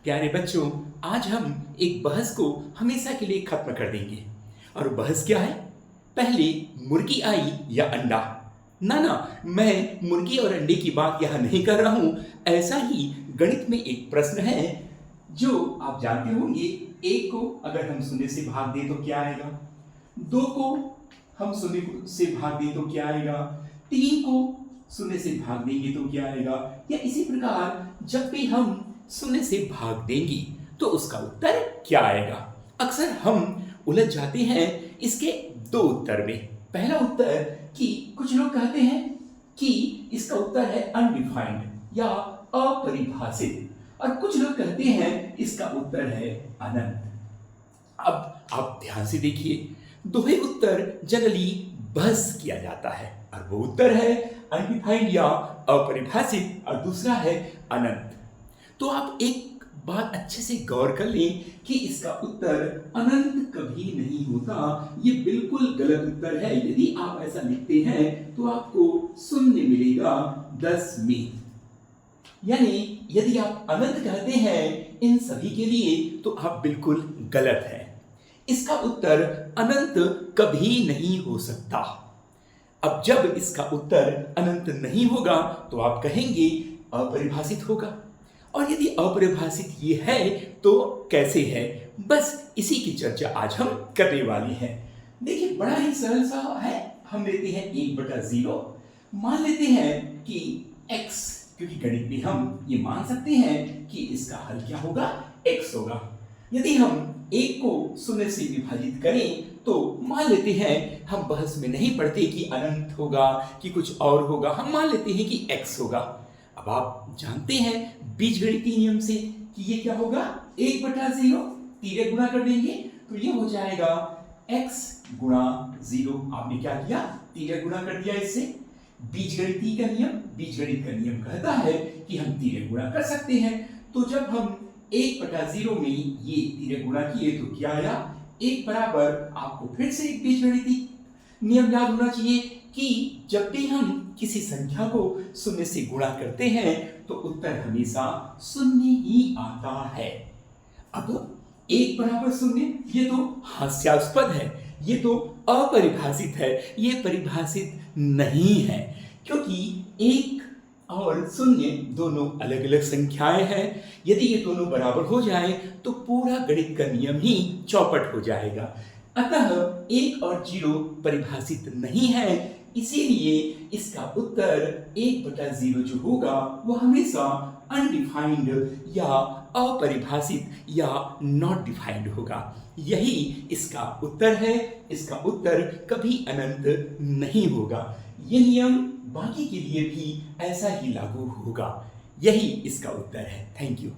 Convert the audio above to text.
प्यारे बच्चों, आज हम एक बहस को हमेशा के लिए खत्म कर देंगे। और बहस क्या है? पहले मुर्गी आई या अंडा? ना ना, मैं मुर्गी और अंडे की बात यहाँ नहीं कर रहा हूँ। ऐसा ही गणित में एक प्रश्न है जो आप जानते होंगे। एक को अगर हम शून्य से भाग दें तो क्या आएगा? दो को हम शून्य से भाग दें तो क्या आएगा? तीन को शून्य से भाग देंगे तो क्या आएगा? या इसी प्रकार जब भी हम शून्य से भाग देंगी तो उसका उत्तर क्या आएगा? अक्सर हम उलझ जाते हैं इसके दो उत्तर में। पहला उत्तर कि कुछ लोग कहते हैं कि इसका उत्तर है अनडिफाइंड या अपरिभाषित, और कुछ लोग कहते हैं इसका उत्तर है अनंत। अब आप ध्यान से देखिए, दो ही उत्तर जनरली बहस किया जाता है, और वो उत्तर है अनडिफाइंड या अपरिभाषित और दूसरा है अनंत। तो आप एक बात अच्छे से गौर कर लें कि इसका उत्तर अनंत कभी नहीं होता। ये बिल्कुल गलत उत्तर है। यदि आप ऐसा लिखते हैं तो आपको शून्य मिलेगा 10 में। यानी यदि आप अनंत कहते हैं इन सभी के लिए तो आप बिल्कुल गलत हैं। इसका उत्तर अनंत कभी नहीं हो सकता। अब जब इसका उत्तर अनंत नहीं होगा तो आप कहेंगे अपरिभाषित होगा, और यदि अपरिभाषित ये है तो कैसे है, बस इसी की चर्चा आज हम करने वाले हैं। देखिए, बड़ा ही सरल सा है। हम लेते हैं 1/0, मान लेते हैं कि x, क्योंकि गणित में हम ये मान सकते हैं कि इसका हल क्या होगा, x होगा। यदि हम 1 को शून्य से विभाजित करें तो मान लेते हैं, हम बहस में नहीं पढ़ते कि अनंत होगा कि कुछ और होगा, हम मान लेते हैं कि x होगा। अब आप जानते हैं बीजगणितीय नियम से कि ये क्या होगा, 1/0 तीरे गुणा कर देंगे तो ये हो जाएगा x गुणा 0। आपने क्या किया, तीरे गुणा कर दिया इससे। बीजगणित का नियम कहता है कि हम तीरे गुणा कर सकते हैं। तो जब हम 1/0 में ये तीरे गुणा किए तो क्या आया, 1 बराबर, आपको फिर से एक बीजगणितीय नियम याद होना चाहिए कि जब भी हम किसी संख्या को शून्य से गुणा करते हैं तो उत्तर हमेशा शून्य ही आता है। अब 1 बराबर शून्य ये तो हास्यास्पद है, ये तो अपरिभाषित है, ये परिभाषित नहीं है, क्योंकि 1 और शून्य दोनों अलग अलग संख्याएं हैं। यदि ये दोनों बराबर हो जाए तो पूरा गणित का नियम ही चौपट हो जाएगा। अतः 1 और 0 परिभाषित नहीं है, इसीलिए इसका उत्तर 1/0 जो होगा वो हमेशा अनडिफाइंड या अपरिभाषित या नॉट डिफाइंड होगा। यही इसका उत्तर है। इसका उत्तर कभी अनंत नहीं होगा। ये नियम बाकी के लिए भी ऐसा ही लागू होगा। यही इसका उत्तर है। Thank you.